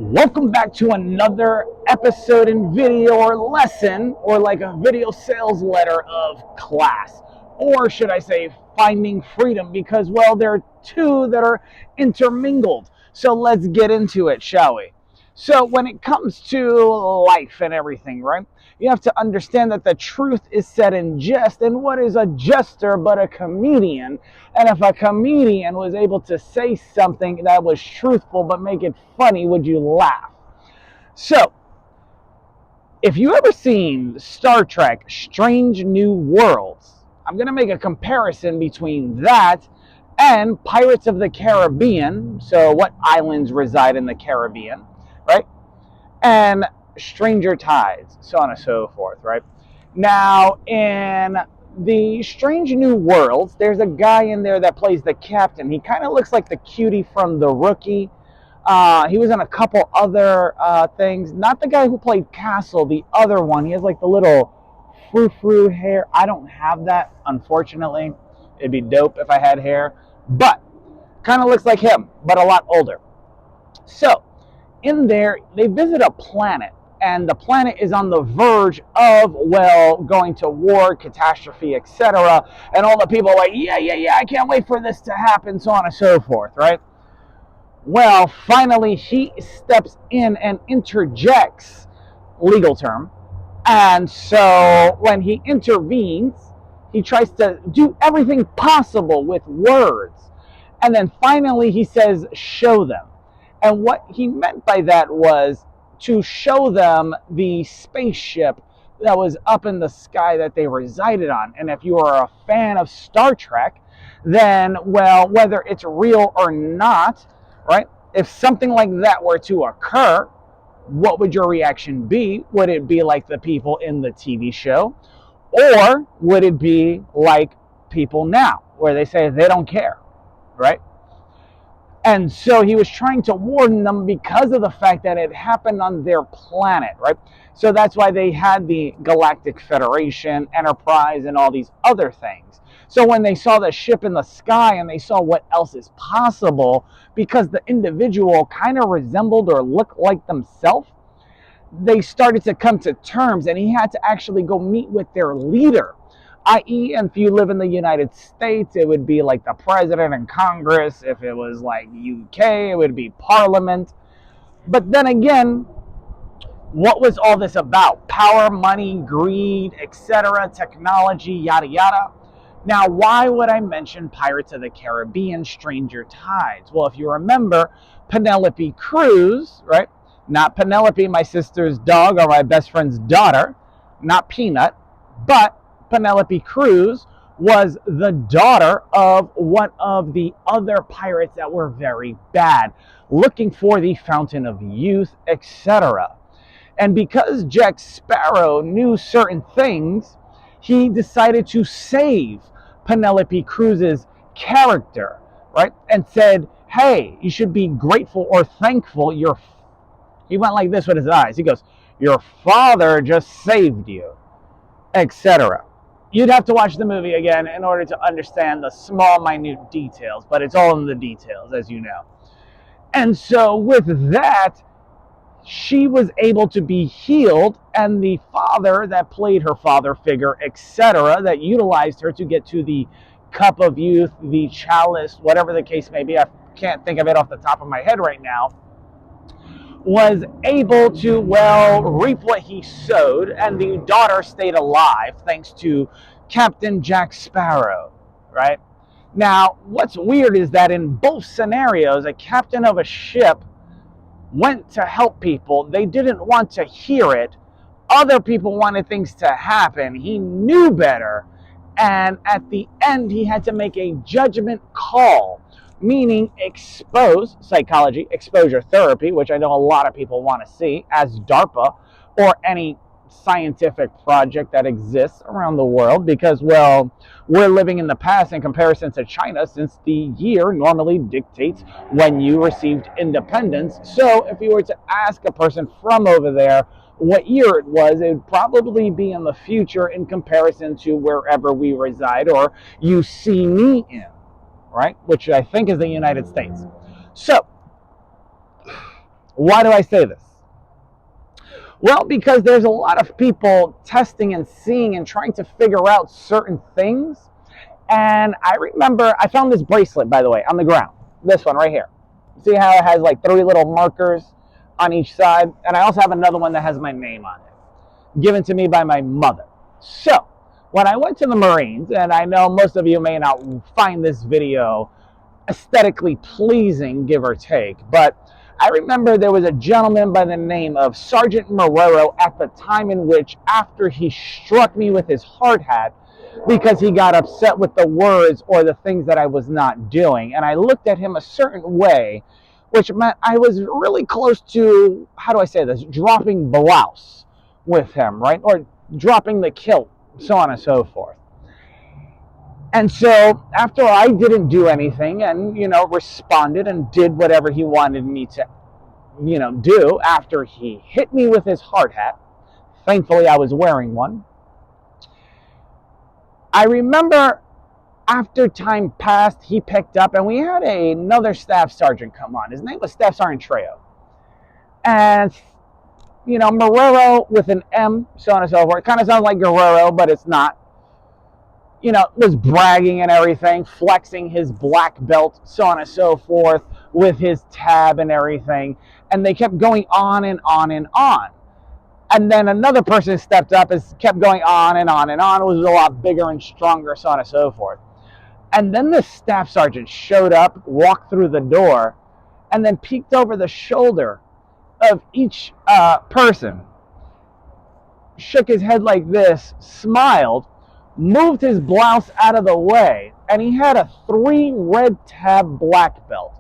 Welcome back to another episode and video or lesson, or like a video sales letter of class. Or should I say, finding freedom, because, well, there are two that are intermingled. So let's get into it, shall we? So when it comes to life and everything, right? You have to understand that the truth is said in jest, and what is a jester but a comedian? And if a comedian was able to say something that was truthful but make it funny, would you laugh? So, if you ever seen Star Trek Strange New Worlds, I'm going to make a comparison between that and Pirates of the Caribbean. So, what islands reside in the Caribbean, right? And Stranger Tides, so on and so forth, right? Now, in the Strange New Worlds, there's a guy in there that plays the captain. He kind of looks like the cutie from The Rookie. He was in a couple other things. Not the guy who played Castle, the other one. He has like the little frou-frou hair. I don't have that, unfortunately. It'd be dope if I had hair. But kind of looks like him, but a lot older. So, in there, they visit a planet, and the planet is on the verge of, well, going to war, catastrophe, etc. And all the people are like, yeah, I can't wait for this to happen, so on and so forth, right? Well, finally, he steps in and interjects, legal term, and so when he intervenes, he tries to do everything possible with words. And then finally, he says, show them. And what he meant by that was to show them the spaceship that was up in the sky that they resided on. And if you are a fan of Star Trek, then, well, whether it's real or not, right? If something like that were to occur, what would your reaction be? Would it be like the people in the TV show? Or would it be like people now, where they say they don't care, right? And so he was trying to warn them because of the fact that it happened on their planet, right? So that's why they had the Galactic Federation, Enterprise, and all these other things. So when they saw the ship in the sky and they saw what else is possible, because the individual kind of resembled or looked like themselves, they started to come to terms, and he had to actually go meet with their leader. I.e., if you live in the United States, it would be like the president and Congress. If it was like UK, it would be Parliament. But then again, what was all this about? Power, money, greed, etc., technology, yada yada. Now, why would I mention Pirates of the Caribbean, Stranger Tides? Well, if you remember, Penelope Cruz, right? Not Penelope, my sister's dog or my best friend's daughter, not Peanut, but Penelope Cruz was the daughter of one of the other pirates that were very bad, looking for the Fountain of Youth, etc. And because Jack Sparrow knew certain things, he decided to save Penelope Cruz's character, right? And said, hey, you should be grateful or thankful. He went like this with his eyes. He goes, your father just saved you, etc. You'd have to watch the movie again in order to understand the small, minute details, but it's all in the details, as you know. And so with that, she was able to be healed, and the father that played her father figure, etc., that utilized her to get to the cup of youth, the chalice, whatever the case may be, I can't think of it off the top of my head right now, was able to, well, reap what he sowed, and the daughter stayed alive thanks to Captain Jack Sparrow, right? Now, what's weird is that in both scenarios, a captain of a ship went to help people. They didn't want to hear it. Other people wanted things to happen. He knew better. And at the end, he had to make a judgment call, meaning expose psychology, exposure therapy, which I know a lot of people want to see, as DARPA or any scientific project that exists around the world, because, well, we're living in the past in comparison to China, since the year normally dictates when you received independence. So if you were to ask a person from over there what year it was, it would probably be in the future in comparison to wherever we reside or you see me in, right? Which I think is the United States. So Why do I say this? Well, because there's a lot of people testing and seeing and trying to figure out certain things. And I remember I found this bracelet, by the way, on the ground. This one right here. See how it has like 3 little markers on each side? And I also have another one that has my name on it, given to me by my mother. So, when I went to the Marines, and I know most of you may not find this video aesthetically pleasing, give or take, but I remember there was a gentleman by the name of Sergeant Marrero at the time in which, after he struck me with his hard hat because he got upset with the words or the things that I was not doing, and I looked at him a certain way, which meant I was really close to, how do I say this, dropping blouse with him, right? Or dropping the kilt, so on and so forth. And so after I didn't do anything and, responded and did whatever he wanted me to, do after he hit me with his hard hat, thankfully I was wearing one. I remember after time passed, he picked up and we had another staff sergeant come on. His name was Staff Sergeant Trejo. And, Marrero with an M, so on and so forth. It kind of sounds like Guerrero, but it's not. Was bragging and everything, flexing his black belt, so on and so forth, with his tab and everything. And they kept going on and on and on. And then another person stepped up and kept going on and on and on. It was a lot bigger and stronger, so on and so forth. And then the staff sergeant showed up, walked through the door, and then peeked over the shoulder of each person, shook his head like this, smiled, moved his blouse out of the way, and he had a 3 red tab black belt.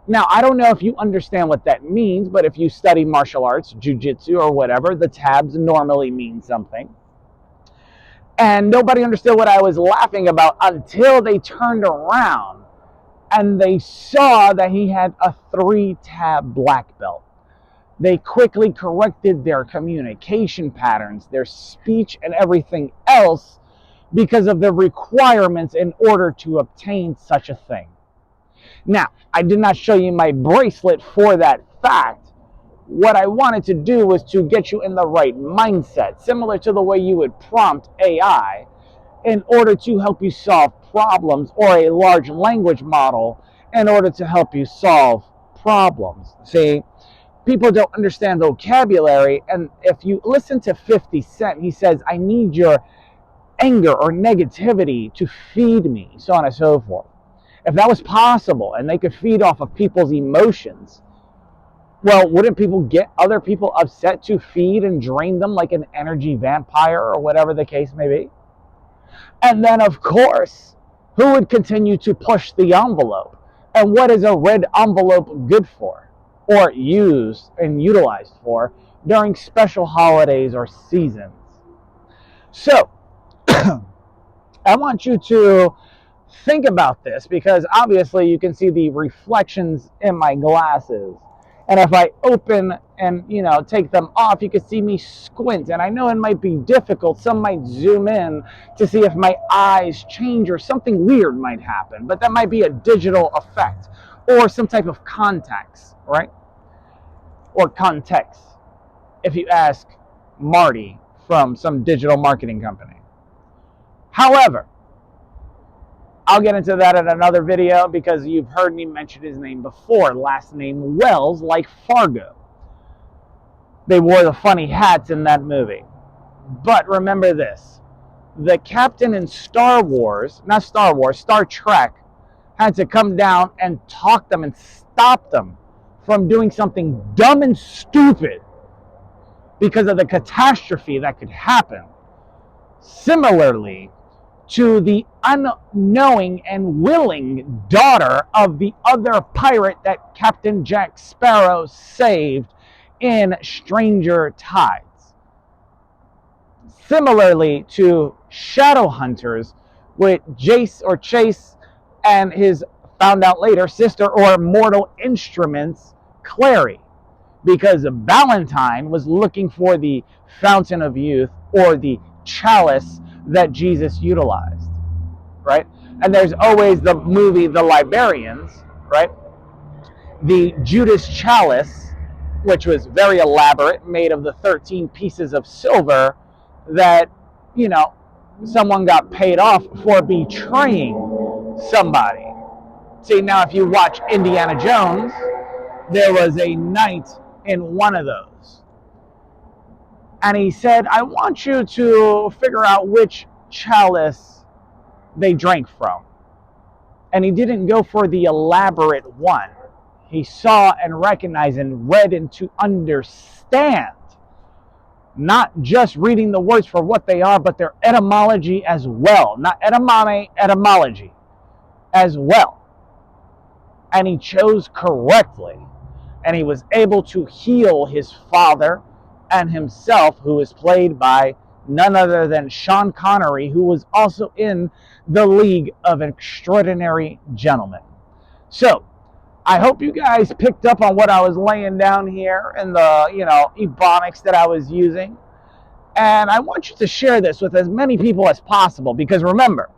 Now, I don't know if you understand what that means, but if you study martial arts, jiu-jitsu, or whatever, the tabs normally mean something. And nobody understood what I was laughing about until they turned around and they saw that he had a 3 tab black belt. They quickly corrected their communication patterns, their speech, and everything else because of the requirements in order to obtain such a thing. Now, I did not show you my bracelet for that fact. What I wanted to do was to get you in the right mindset, similar to the way you would prompt AI in order to help you solve problems, or a large language model in order to help you solve problems. See, people don't understand vocabulary, and if you listen to 50 Cent, he says, I need your anger or negativity to feed me, so on and so forth. If that was possible and they could feed off of people's emotions, well, wouldn't people get other people upset to feed and drain them like an energy vampire or whatever the case may be? And then, of course, who would continue to push the envelope? And what is a red envelope good for, or used and utilized for during special holidays or seasons? So, I want you to think about this, because obviously you can see the reflections in my glasses. And if I open and, take them off, you can see me squint. And I know it might be difficult. Some might zoom in to see if my eyes change or something weird might happen. But that might be a digital effect or some type of context, right? Or context, if you ask Marty from some digital marketing company. However, I'll get into that in another video, because you've heard me mention his name before. Last name Wells, like Fargo. They wore the funny hats in that movie. But remember this. The captain in Star Trek, had to come down and talk them and stop them from doing something dumb and stupid because of the catastrophe that could happen. Similarly to the unknowing and willing daughter of the other pirate that Captain Jack Sparrow saved in Stranger Tides. Similarly to shadow hunters with Chase and his, found out later, sister or mortal instruments, Clary, because Valentine was looking for the fountain of youth, or the chalice that Jesus utilized, right? And there's always the movie The Librarians, right? The Judas chalice which was very elaborate, made of the 13 pieces of silver that, someone got paid off for betraying somebody. See, now if you watch Indiana Jones, there was a knight in one of those. And he said, I want you to figure out which chalice they drank from. And he didn't go for the elaborate one. He saw and recognized and read and to understand, not just reading the words for what they are, but their etymology as well. Not edamame, etymology as well. And he chose correctly. And he was able to heal his father and himself, who was played by none other than Sean Connery, who was also in the League of Extraordinary Gentlemen. So, I hope you guys picked up on what I was laying down here and the, ebonics that I was using. And I want you to share this with as many people as possible, because remember,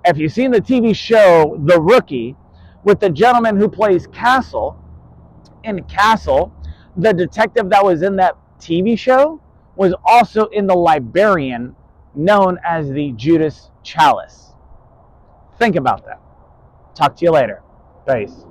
if you've seen the TV show The Rookie, with the gentleman who plays Castle, in Castle, the detective that was in that TV show was also in the librarian known as the Judas Chalice. Think about that. Talk to you later. Peace.